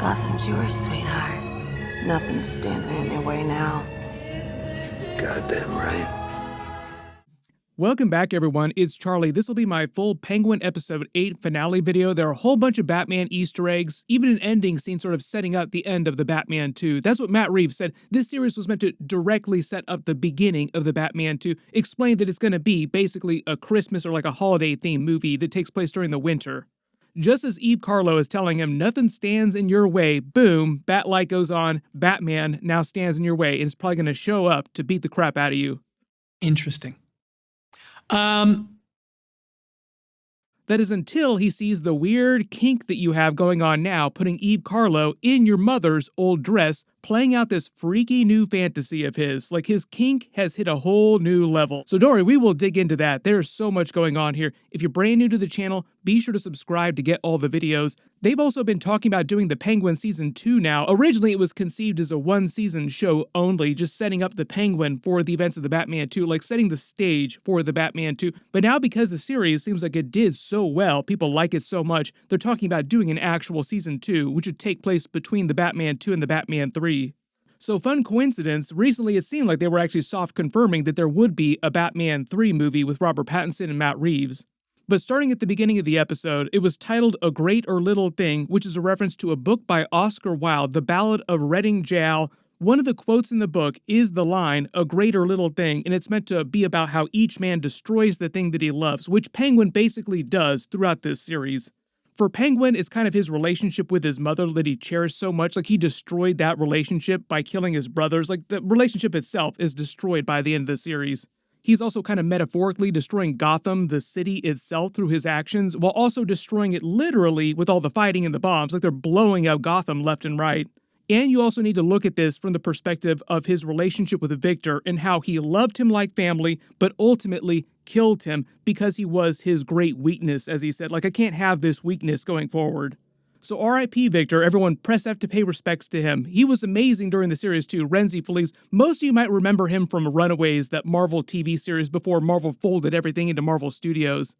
Gotham's yours, sweetheart. Nothing's standing in your way now. Goddamn right. Welcome back, everyone. It's Charlie. This will be my full Penguin Episode 8 finale video. There are a whole bunch of Batman Easter eggs, even an ending scene sort of setting up the end of the Batman 2. That's what Matt Reeves said. This series was meant to directly set up the beginning of the Batman 2, explain that it's going to be basically a Christmas or like a holiday-themed movie that takes place during the winter. Just as Eve Carlo is telling him, nothing stands in your way, boom, Batlight goes on, Batman now stands in your way, and is probably going to show up to beat the crap out of you. Interesting. That is until he sees the weird kink that you have going on now, putting Eve Carlo in your mother's old dress, playing out this freaky new fantasy of his. Like, his kink has hit a whole new level. So don't worry, we will dig into that. There's so much going on here. If you're brand new to the channel, be sure to subscribe to get all the videos. They've also been talking about doing the Penguin Season 2 now. Originally, it was conceived as a one-season show only, just setting up the Penguin for the events of the Batman 2, like setting the stage for the Batman 2. But now, because the series seems like it did so well, people like it so much, they're talking about doing an actual Season 2, which would take place between the Batman 2 and the Batman 3. So, fun coincidence, recently it seemed like they were actually soft confirming that there would be a Batman 3 movie with Robert Pattinson and Matt Reeves. But starting at the beginning of the episode, it was titled A Great or Little Thing, which is a reference to a book by Oscar Wilde, The Ballad of Reading Gaol. One of the quotes in the book is the line, a great or little thing, and it's meant to be about how each man destroys the thing that he loves, which Penguin basically does throughout this series. For Penguin, it's kind of his relationship with his mother that he cherished so much, like he destroyed that relationship by killing his brothers, like the relationship itself is destroyed by the end of the series. He's also kind of metaphorically destroying Gotham, the city itself, through his actions, while also destroying it literally with all the fighting and the bombs, like they're blowing out Gotham left and right. And you also need to look at this from the perspective of his relationship with Victor and how he loved him like family, but ultimately killed him because he was his great weakness, as he said. Like, I can't have this weakness going forward. So R.I.P. Victor, everyone press F to pay respects to him. He was amazing during the series too, Renzi Felice. Most of you might remember him from Runaways, that Marvel TV series before Marvel folded everything into Marvel Studios.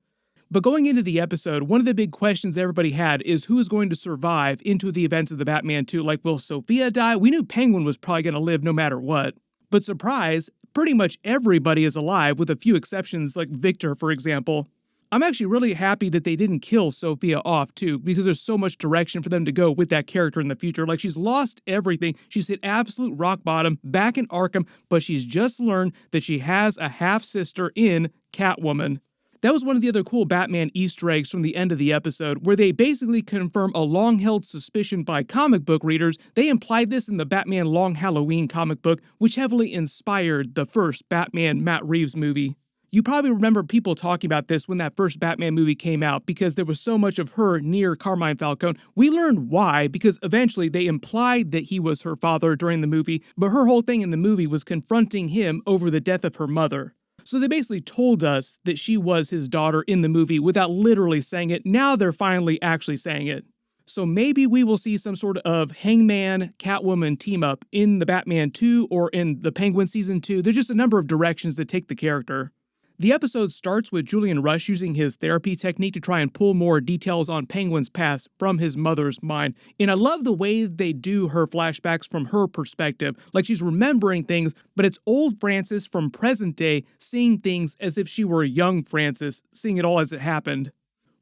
But going into the episode, one of the big questions everybody had is who is going to survive into the events of the Batman 2? Like, will Sofia die? We knew Penguin was probably going to live no matter what. But surprise, pretty much everybody is alive with a few exceptions, like Victor, for example. I'm actually really happy that they didn't kill Sofia off, too, because there's so much direction for them to go with that character in the future. Like, she's lost everything. She's hit absolute rock bottom back in Arkham, but she's just learned that she has a half-sister in Catwoman. That was one of the other cool Batman Easter eggs from the end of the episode, where they basically confirm a long-held suspicion by comic book readers. They implied this in the Batman Long Halloween comic book, which heavily inspired the first Batman Matt Reeves movie. You probably remember people talking about this when that first Batman movie came out because there was so much of her near Carmine Falcone. We learned why, because eventually they implied that he was her father during the movie, but her whole thing in the movie was confronting him over the death of her mother. So they basically told us that she was his daughter in the movie without literally saying it. Now they're finally actually saying it. So maybe we will see some sort of Hangman, Catwoman team-up in the Batman 2 or in the Penguin Season 2. There's just a number of directions that take the character. The episode starts with Julian Rush using his therapy technique to try and pull more details on Penguin's past from his mother's mind. And I love the way they do her flashbacks from her perspective. Like, she's remembering things, but it's old Frances from present day seeing things as if she were young Frances, seeing it all as it happened.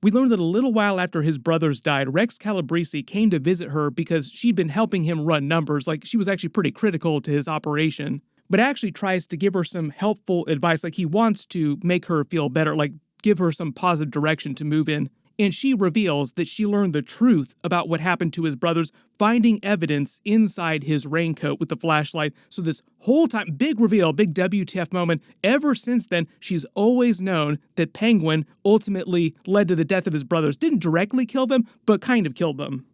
We learned that a little while after his brothers died, Rex Calabrese came to visit her because she'd been helping him run numbers. Like, she was actually pretty critical to his operation. But actually tries to give her some helpful advice, like he wants to make her feel better, like give her some positive direction to move in. And she reveals that she learned the truth about what happened to his brothers, finding evidence inside his raincoat with the flashlight. So this whole time, big reveal, big WTF moment. Ever since then, she's always known that Penguin ultimately led to the death of his brothers. Didn't directly kill them, but kind of killed them.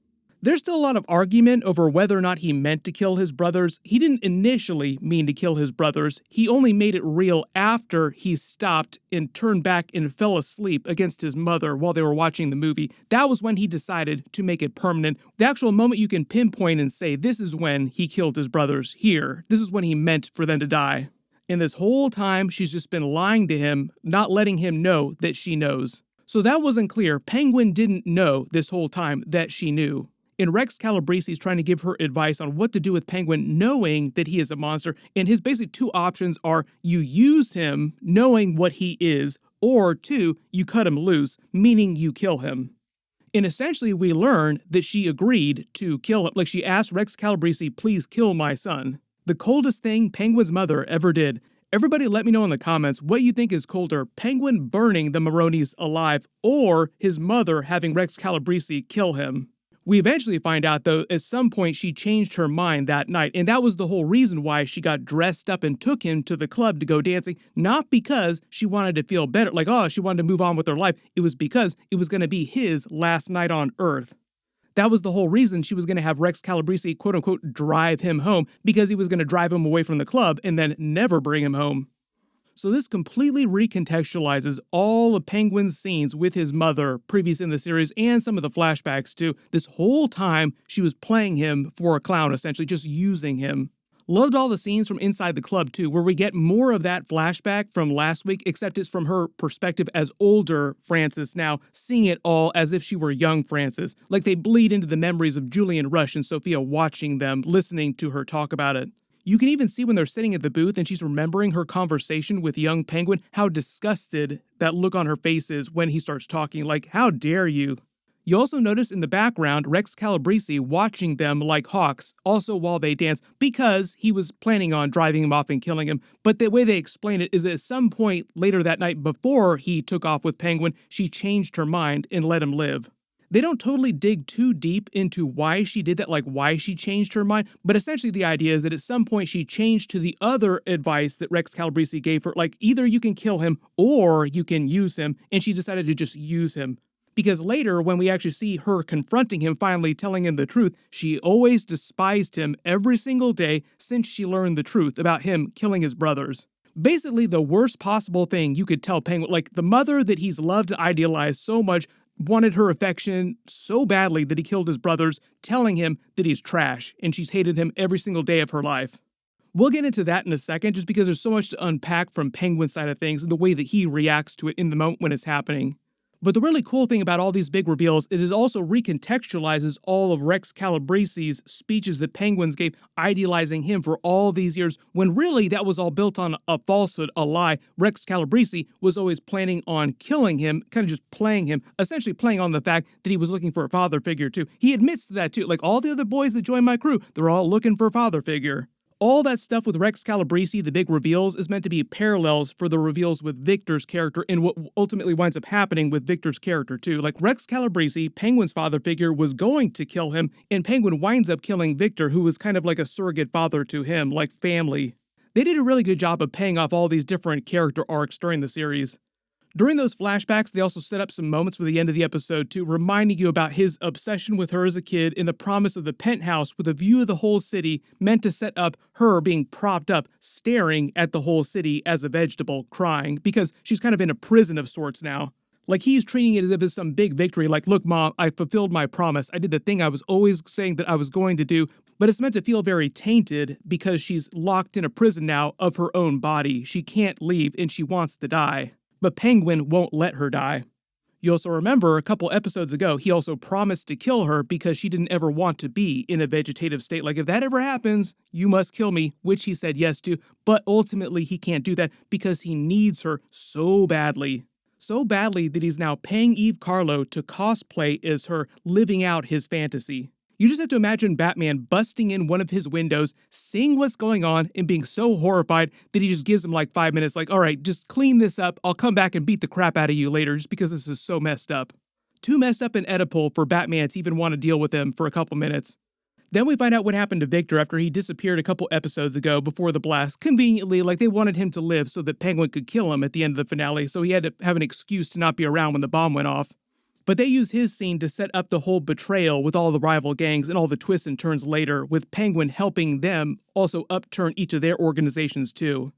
There's still a lot of argument over whether or not he meant to kill his brothers. He didn't initially mean to kill his brothers. He only made it real after he stopped and turned back and fell asleep against his mother while they were watching the movie. That was when he decided to make it permanent. The actual moment you can pinpoint and say, this is when he killed his brothers here. This is when he meant for them to die. And this whole time, she's just been lying to him, not letting him know that she knows. So that wasn't clear. Penguin didn't know this whole time that she knew. And Rex Calabrese is trying to give her advice on what to do with Penguin, knowing that he is a monster. And his basic two options are you use him knowing what he is, or two, you cut him loose, meaning you kill him. And essentially we learn that she agreed to kill him. Like she asked Rex Calabrese, please kill my son. The coldest thing Penguin's mother ever did. Everybody let me know in the comments what you think is colder, Penguin burning the Maronis alive or his mother having Rex Calabrese kill him. We eventually find out, though, at some point she changed her mind that night, and that was the whole reason why she got dressed up and took him to the club to go dancing, not because she wanted to feel better, like, oh, she wanted to move on with her life. It was because it was going to be his last night on Earth. That was the whole reason she was going to have Rex Calabrese, quote-unquote, drive him home, because he was going to drive him away from the club and then never bring him home. So this completely recontextualizes all of Penguin's scenes with his mother previous in the series and some of the flashbacks too. This whole time she was playing him for a clown, essentially just using him. Loved all the scenes from inside the club too, where we get more of that flashback from last week, except it's from her perspective as older Frances now, seeing it all as if she were young Frances. Like they bleed into the memories of Julian Rush and Sofia watching them, listening to her talk about it. You can even see when they're sitting at the booth and she's remembering her conversation with young Penguin, how disgusted that look on her face is when he starts talking, like, how dare you? You also notice in the background Rex Calabrese watching them like hawks, also while they dance, because he was planning on driving him off and killing him. But the way they explain it is that at some point later that night before he took off with Penguin, she changed her mind and let him live. They don't totally dig too deep into why she did that, like why she changed her mind, but essentially the idea is that at some point she changed to the other advice that Rex Calabrese gave her, like either you can kill him or you can use him, and she decided to just use him. Because later, when we actually see her confronting him, finally telling him the truth, she always despised him every single day since she learned the truth about him killing his brothers. Basically the worst possible thing you could tell Penguin, like the mother that he's loved and idealized so much, wanted her affection so badly that he killed his brothers, telling him that he's trash, and she's hated him every single day of her life. We'll get into that in a second, just because there's so much to unpack from Penguin's side of things and the way that he reacts to it in the moment when it's happening. But the really cool thing about all these big reveals is it also recontextualizes all of Rex Calabrese's speeches that Penguins gave, idealizing him for all these years, when really that was all built on a falsehood, a lie. Rex Calabrese was always planning on killing him, kind of just playing him, essentially playing on the fact that he was looking for a father figure too. He admits to that too, like all the other boys that joined my crew, they're all looking for a father figure. All that stuff with Rex Calabrese, the big reveals, is meant to be parallels for the reveals with Victor's character and what ultimately winds up happening with Victor's character too. Like Rex Calabrese, Penguin's father figure, was going to kill him, and Penguin winds up killing Victor, who was kind of like a surrogate father to him, like family. They did a really good job of paying off all these different character arcs during the series. During those flashbacks, they also set up some moments for the end of the episode too, reminding you about his obsession with her as a kid and the promise of the penthouse with a view of the whole city, meant to set up her being propped up, staring at the whole city as a vegetable, crying, because she's kind of in a prison of sorts now. Like he's treating it as if it's some big victory, like, look, Mom, I fulfilled my promise. I did the thing I was always saying that I was going to do, but it's meant to feel very tainted because she's locked in a prison now of her own body. She can't leave and she wants to die. But Penguin won't let her die. You also remember a couple episodes ago, he also promised to kill her because she didn't ever want to be in a vegetative state. Like, if that ever happens, you must kill me, which he said yes to, but ultimately he can't do that because he needs her so badly. So badly that he's now paying Eve Carlo to cosplay as her, living out his fantasy. You just have to imagine Batman busting in one of his windows, seeing what's going on, and being so horrified that he just gives him like 5 minutes, like, all right, just clean this up. I'll come back and beat the crap out of you later just because this is so messed up. Too messed up and Oedipal for Batman to even want to deal with him for a couple minutes. Then we find out what happened to Victor after he disappeared a couple episodes ago before the blast. Conveniently, like they wanted him to live so that Penguin could kill him at the end of the finale, so he had to have an excuse to not be around when the bomb went off. But they use his scene to set up the whole betrayal with all the rival gangs and all the twists and turns later, with Penguin helping them also upturn each of their organizations too.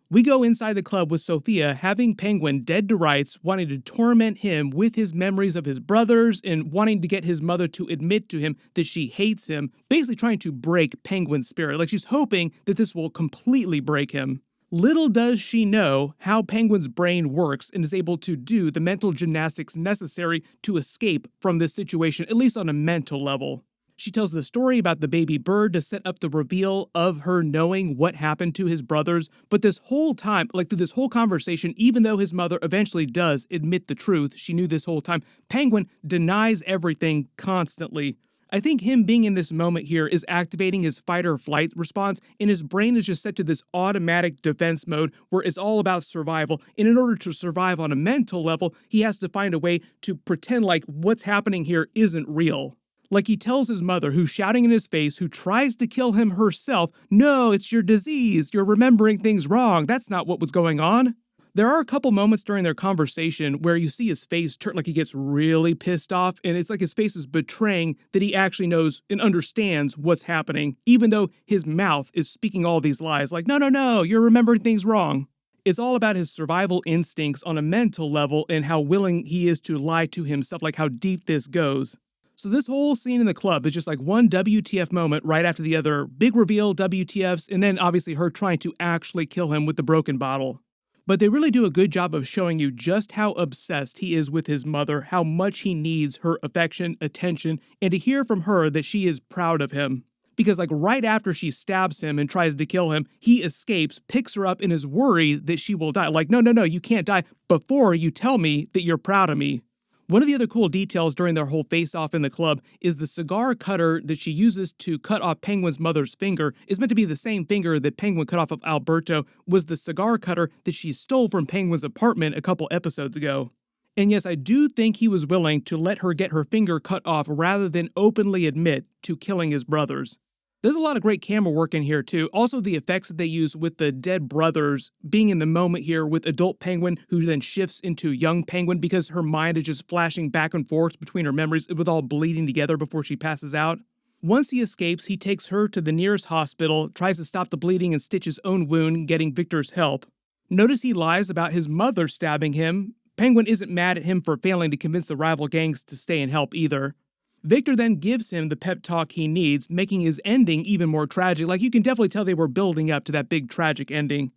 We go inside the club with Sofia having Penguin dead to rights, wanting to torment him with his memories of his brothers and wanting to get his mother to admit to him that she hates him, basically trying to break Penguin's spirit. Like she's hoping that this will completely break him. Little does she know how Penguin's brain works and is able to do the mental gymnastics necessary to escape from this situation, at least on a mental level. She tells the story about the baby bird to set up the reveal of her knowing what happened to his brothers. But this whole time, like through this whole conversation, even though his mother eventually does admit the truth, she knew this whole time, Penguin denies everything constantly. I think him being in this moment here is activating his fight or flight response, and his brain is just set to this automatic defense mode where it's all about survival. And in order to survive on a mental level, he has to find a way to pretend like what's happening here isn't real. Like he tells his mother, who's shouting in his face, who tries to kill him herself, "No, it's your disease. You're remembering things wrong. That's not what was going on." There are a couple moments during their conversation where you see his face turn like he gets really pissed off, and it's like his face is betraying that he actually knows and understands what's happening, even though his mouth is speaking all these lies like, no, you're remembering things wrong. It's all about his survival instincts on a mental level and how willing he is to lie to himself, like how deep this goes. So this whole scene in the club is just like one WTF moment right after the other, big reveal, WTFs, and then obviously her trying to actually kill him with the broken bottle. But they really do a good job of showing you just how obsessed he is with his mother, how much he needs her affection, attention, and to hear from her that she is proud of him. Because like right after she stabs him and tries to kill him, he escapes, picks her up, and is worried that she will die. Like, no, you can't die before you tell me that you're proud of me. One of the other cool details during their whole face-off in the club is the cigar cutter that she uses to cut off Penguin's mother's finger is meant to be the same finger that Penguin cut off of Alberto, was the cigar cutter that she stole from Penguin's apartment a couple episodes ago. And yes, I do think he was willing to let her get her finger cut off rather than openly admit to killing his brothers. There's a lot of great camera work in here too. Also the effects that they use with the dead brothers being in the moment here with adult Penguin who then shifts into young Penguin because her mind is just flashing back and forth between her memories with all bleeding together before she passes out. Once he escapes, he takes her to the nearest hospital, tries to stop the bleeding and stitch his own wound, getting Victor's help. Notice he lies about his mother stabbing him. Penguin isn't mad at him for failing to convince the rival gangs to stay and help either. Victor then gives him the pep talk he needs, making his ending even more tragic. Like you can definitely tell they were building up to that big tragic ending.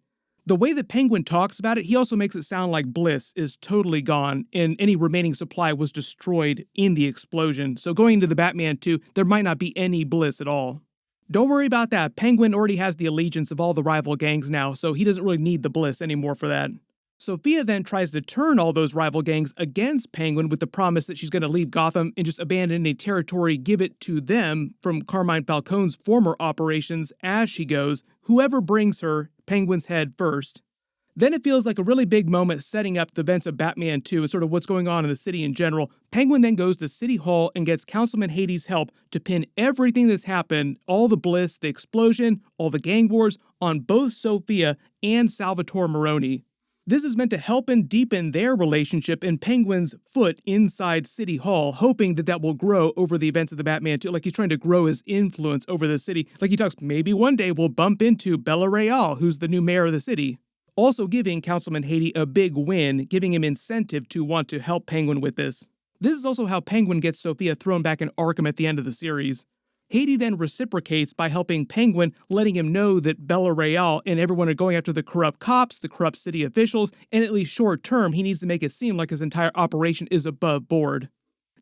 The way that Penguin talks about it, he also makes it sound like Bliss is totally gone and any remaining supply was destroyed in the explosion. So going into the Batman 2, there might not be any Bliss at all. Don't worry about that. Penguin already has the allegiance of all the rival gangs now, so he doesn't really need the Bliss anymore for that. Sofia then tries to turn all those rival gangs against Penguin with the promise that she's going to leave Gotham and just abandon a territory, give it to them from Carmine Falcone's former operations as she goes, whoever brings her Penguin's head first. Then it feels like a really big moment setting up the events of Batman 2 and sort of what's going on in the city in general. Penguin then goes to City Hall and gets Councilman Hades' help to pin everything that's happened, all the bliss, the explosion, all the gang wars, on both Sofia and Salvatore Maroni. This is meant to help and deepen their relationship and Penguin's foot inside City Hall, hoping that that will grow over the events of the Batman 2. Like he's trying to grow his influence over the city. Like he talks, maybe one day we'll bump into Bella Real, who's the new mayor of the city. Also giving Councilman Hades a big win, giving him incentive to want to help Penguin with this. This is also how Penguin gets Sofia thrown back in Arkham at the end of the series. Hades then reciprocates by helping Penguin, letting him know that Bella Real and everyone are going after the corrupt cops, the corrupt city officials, and at least short term, he needs to make it seem like his entire operation is above board.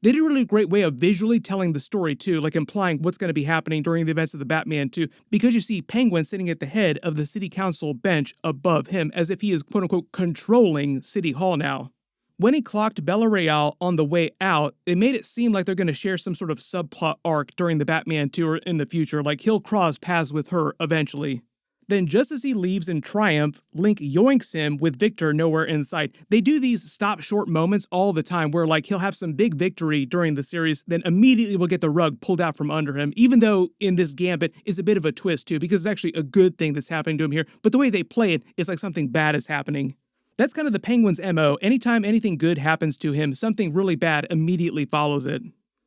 They did a really great way of visually telling the story too, like implying what's going to be happening during the events of the Batman 2, because you see Penguin sitting at the head of the city council bench above him, as if he is quote-unquote controlling City Hall now. When he clocked Bella Real on the way out, it made it seem like they're going to share some sort of subplot arc during the Batman 2 or in the future, like he'll cross paths with her eventually. Then just as he leaves in triumph, Link yoinks him with Victor nowhere in sight. They do these stop short moments all the time where like he'll have some big victory during the series, then immediately will get the rug pulled out from under him, even though in this gambit is a bit of a twist too, because it's actually a good thing that's happening to him here, but the way they play it is like something bad is happening. That's kind of the Penguin's MO. Anytime anything good happens to him, something really bad immediately follows it.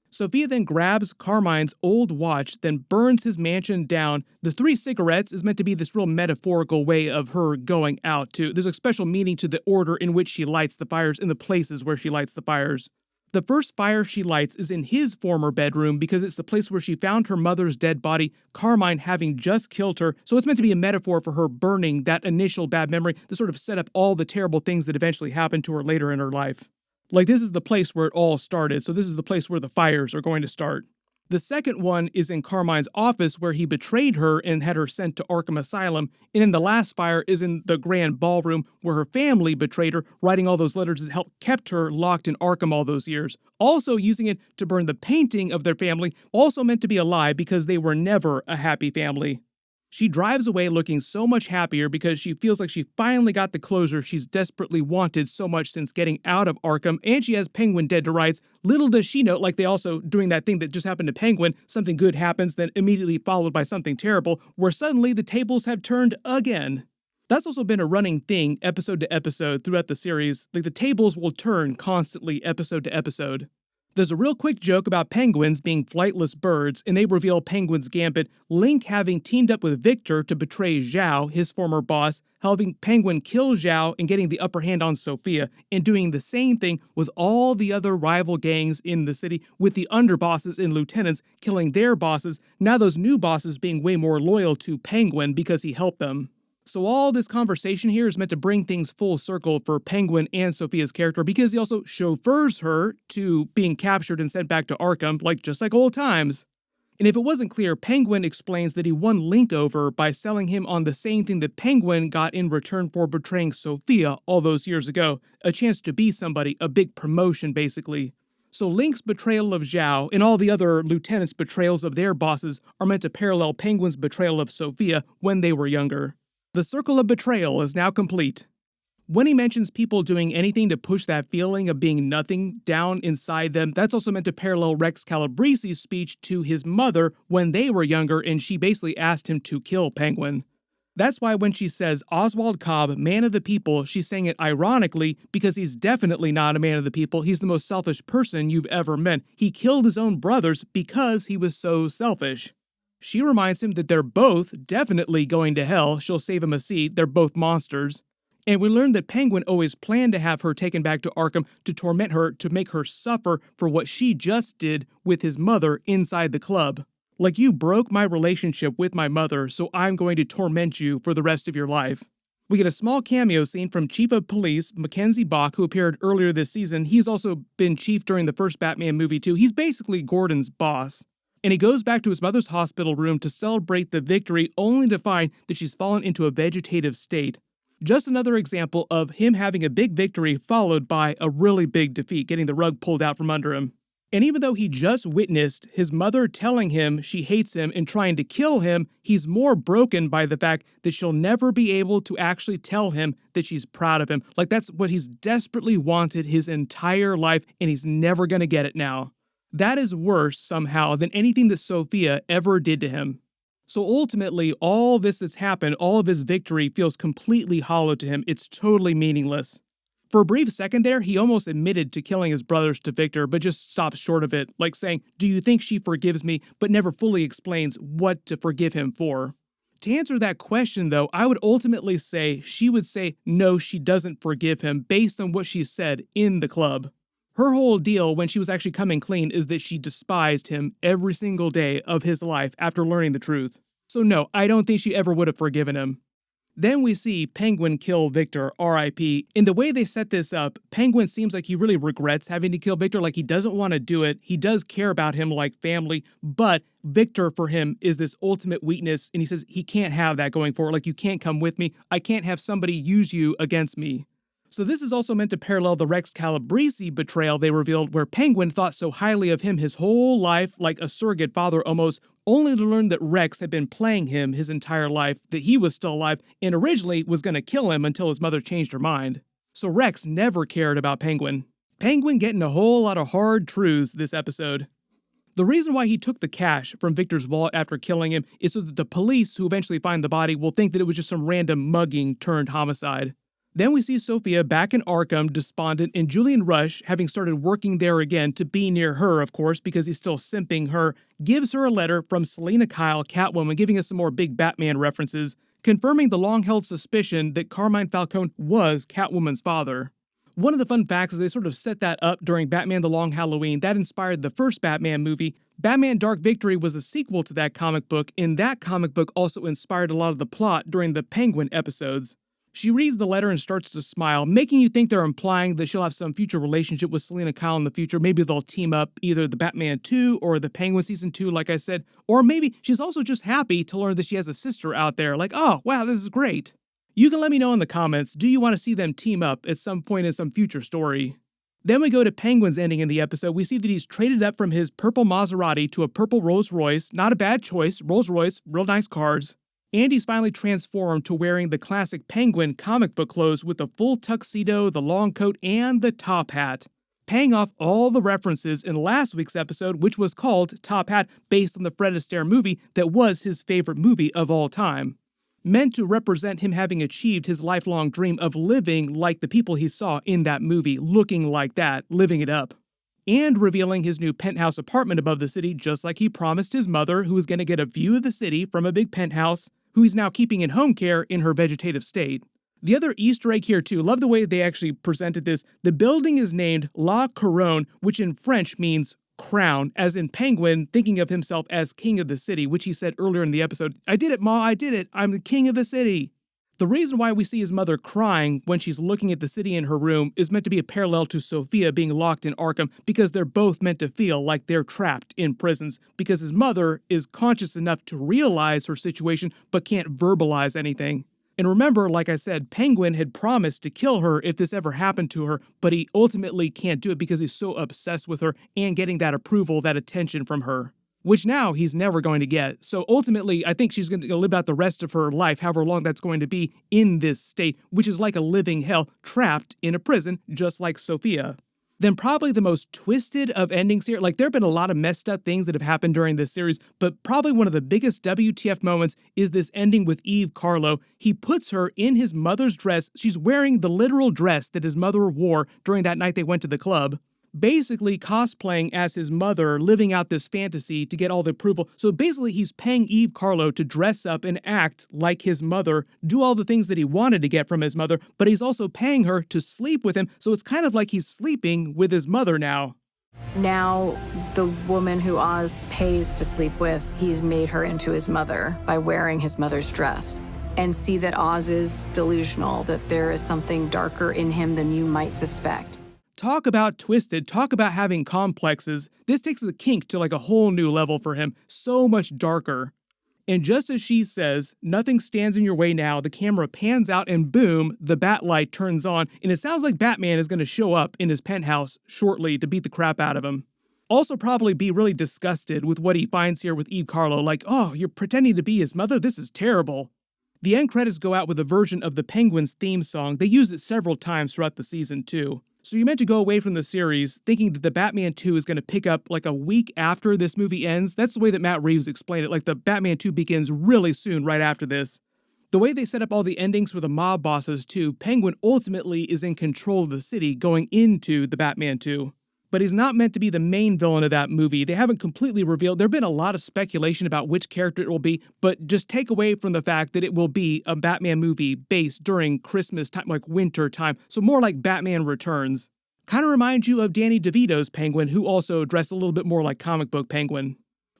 Sofia then grabs Carmine's old watch, then burns his mansion down. The 3 cigarettes is meant to be this real metaphorical way of her going out too. There's a special meaning to the order in which she lights the fires and the places where she lights the fires. The first fire she lights is in his former bedroom because it's the place where she found her mother's dead body, Carmine having just killed her, so it's meant to be a metaphor for her burning that initial bad memory to sort of set up all the terrible things that eventually happened to her later in her life. Like this is the place where it all started, so this is the place where the fires are going to start. The second one is in Carmine's office where he betrayed her and had her sent to Arkham Asylum, and then the last fire is in the grand ballroom where her family betrayed her, writing all those letters that helped kept her locked in Arkham all those years. Also using it to burn the painting of their family, also meant to be a lie because they were never a happy family. She drives away looking so much happier because she feels like she finally got the closure she's desperately wanted so much since getting out of Arkham, and she has Penguin dead to rights. Little does she know, like they also doing that thing that just happened to Penguin, something good happens, then immediately followed by something terrible, where suddenly the tables have turned again. That's also been a running thing episode to episode throughout the series, like the tables will turn constantly episode to episode. There's a real quick joke about penguins being flightless birds, and they reveal Penguin's gambit, Link having teamed up with Victor to betray Zhao, his former boss, helping Penguin kill Zhao and getting the upper hand on Sofia, and doing the same thing with all the other rival gangs in the city, with the underbosses and lieutenants killing their bosses, now those new bosses being way more loyal to Penguin because he helped them. So all this conversation here is meant to bring things full circle for Penguin and Sofia's character because he also chauffeurs her to being captured and sent back to Arkham, just like old times. And if it wasn't clear, Penguin explains that he won Link over by selling him on the same thing that Penguin got in return for betraying Sofia all those years ago, a chance to be somebody, a big promotion basically. So Link's betrayal of Zhao and all the other lieutenants' betrayals of their bosses are meant to parallel Penguin's betrayal of Sofia when they were younger. The circle of betrayal is now complete. When he mentions people doing anything to push that feeling of being nothing down inside them, that's also meant to parallel Rex Calabresi's speech to his mother when they were younger and she basically asked him to kill Penguin. That's why when she says Oswald Cobb, man of the people, she's saying it ironically because he's definitely not a man of the people. He's the most selfish person you've ever met. He killed his own brothers because he was so selfish. She reminds him that they're both definitely going to hell. She'll save him a seat. They're both monsters. And we learn that Penguin always planned to have her taken back to Arkham to torment her, to make her suffer for what she just did with his mother inside the club. Like, you broke my relationship with my mother, so I'm going to torment you for the rest of your life. We get a small cameo scene from Chief of Police Mackenzie Bach, who appeared earlier this season. He's also been chief during the first Batman movie too. He's basically Gordon's boss. And he goes back to his mother's hospital room to celebrate the victory, only to find that she's fallen into a vegetative state. Just another example of him having a big victory followed by a really big defeat, getting the rug pulled out from under him. And even though he just witnessed his mother telling him she hates him and trying to kill him, he's more broken by the fact that she'll never be able to actually tell him that she's proud of him. Like, that's what he's desperately wanted his entire life, and he's never gonna get it now. That is worse, somehow, than anything that Sofia ever did to him. So ultimately, all this that's happened, all of his victory feels completely hollow to him. It's totally meaningless. For a brief second there, he almost admitted to killing his brothers to Victor, but just stops short of it, like saying, "Do you think she forgives me?" but never fully explains what to forgive him for. To answer that question, though, I would ultimately say she would say no, she doesn't forgive him based on what she said in the club. Her whole deal when she was actually coming clean is that she despised him every single day of his life after learning the truth. So no, I don't think she ever would have forgiven him. Then we see Penguin kill Victor, R.I.P. In the way they set this up, Penguin seems like he really regrets having to kill Victor, like he doesn't want to do it. He does care about him like family, but Victor for him is this ultimate weakness, and he says he can't have that going forward. Like, you can't come with me. I can't have somebody use you against me. So this is also meant to parallel the Rex Calabresi betrayal they revealed, where Penguin thought so highly of him his whole life, like a surrogate father almost, only to learn that Rex had been playing him his entire life, that he was still alive, and originally was going to kill him until his mother changed her mind. So Rex never cared about Penguin. Penguin getting a whole lot of hard truths this episode. The reason why he took the cash from Victor's wallet after killing him is so that the police who eventually find the body will think that it was just some random mugging turned homicide. Then we see Sofia back in Arkham, despondent, and Julian Rush, having started working there again to be near her, of course, because he's still simping her, gives her a letter from Selena Kyle, Catwoman, giving us some more big Batman references, confirming the long-held suspicion that Carmine Falcone was Catwoman's father. One of the fun facts is they sort of set that up during Batman the Long Halloween. That inspired the first Batman movie. Batman Dark Victory was a sequel to that comic book, and that comic book also inspired a lot of the plot during the Penguin episodes. She reads the letter and starts to smile, making you think they're implying that she'll have some future relationship with Selena Kyle in the future. Maybe they'll team up either the Batman 2 or the Penguin Season 2, like I said. Or maybe she's also just happy to learn that she has a sister out there. Like, oh, wow, this is great. You can let me know in the comments, do you want to see them team up at some point in some future story? Then we go to Penguin's ending in the episode. We see that he's traded up from his purple Maserati to a purple Rolls Royce. Not a bad choice. Rolls Royce, real nice cars. And he's finally transformed to wearing the classic Penguin comic book clothes with the full tuxedo, the long coat, and the top hat. Paying off all the references in last week's episode, which was called Top Hat, based on the Fred Astaire movie that was his favorite movie of all time. Meant to represent him having achieved his lifelong dream of living like the people he saw in that movie, looking like that, living it up. And revealing his new penthouse apartment above the city, just like he promised his mother, who was going to get a view of the city from a big penthouse, who he's now keeping in home care in her vegetative state. The other Easter egg here too, love the way they actually presented this. The building is named La Couronne, which in French means crown, as in Penguin thinking of himself as king of the city, which he said earlier in the episode, I did it, Ma, I did it, I'm the king of the city. The reason why we see his mother crying when she's looking at the city in her room is meant to be a parallel to Sofia being locked in Arkham, because they're both meant to feel like they're trapped in prisons, because his mother is conscious enough to realize her situation but can't verbalize anything. And remember, like I said, Penguin had promised to kill her if this ever happened to her, but he ultimately can't do it because he's so obsessed with her and getting that approval, that attention from her. Which now he's never going to get. So ultimately, I think she's going to live out the rest of her life, however long that's going to be, in this state, which is like a living hell, trapped in a prison, just like Sofia. Then probably the most twisted of endings here, like there have been a lot of messed up things that have happened during this series, but probably one of the biggest WTF moments is this ending with Eve Carlo. He puts her in his mother's dress. She's wearing the literal dress that his mother wore during that night they went to the club. Basically cosplaying as his mother, living out this fantasy to get all the approval. So basically he's paying Eve Carlo to dress up and act like his mother, do all the things that he wanted to get from his mother, but he's also paying her to sleep with him, so it's kind of like he's sleeping with his mother now. Now, the woman who Oz pays to sleep with, he's made her into his mother by wearing his mother's dress. And see that Oz is delusional, that there is something darker in him than you might suspect. Talk about twisted, talk about having complexes. This takes the kink to like a whole new level for him, so much darker. And just as she says, nothing stands in your way now, the camera pans out and boom, the bat light turns on, and it sounds like Batman is going to show up in his penthouse shortly to beat the crap out of him. Also probably be really disgusted with what he finds here with Eve Carlo, like, oh, you're pretending to be his mother? This is terrible. The end credits go out with a version of the Penguins theme song. They use it several times throughout the season too. So you're meant to go away from the series thinking that the Batman 2 is going to pick up like a week after this movie ends. That's the way that Matt Reeves explained it, like the Batman 2 begins really soon right after this. The way they set up all the endings for the mob bosses too, Penguin ultimately is in control of the city going into the Batman 2. But he's not meant to be the main villain of that movie. They haven't completely revealed. There have been a lot of speculation about which character it will be, but just take away from the fact that it will be a Batman movie based during Christmas time, like winter time, so more like Batman Returns. Kind of reminds you of Danny DeVito's Penguin, who also dressed a little bit more like comic book Penguin.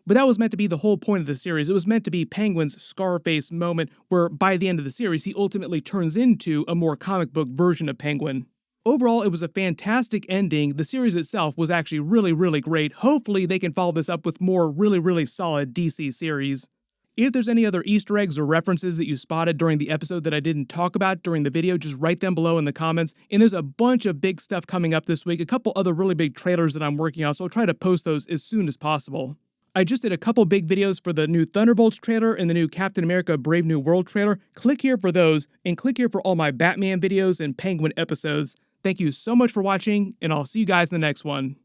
But that was meant to be the whole point of the series. It was meant to be Penguin's Scarface moment, where by the end of the series, he ultimately turns into a more comic book version of Penguin. Overall, it was a fantastic ending. The series itself was actually really, really great. Hopefully, they can follow this up with more really, really solid DC series. If there's any other Easter eggs or references that you spotted during the episode that I didn't talk about during the video, just write them below in the comments. And there's a bunch of big stuff coming up this week, a couple other really big trailers that I'm working on, so I'll try to post those as soon as possible. I just did a couple big videos for the new Thunderbolts trailer and the new Captain America Brave New World trailer. Click here for those, and click here for all my Batman videos and Penguin episodes. Thank you so much for watching, and I'll see you guys in the next one.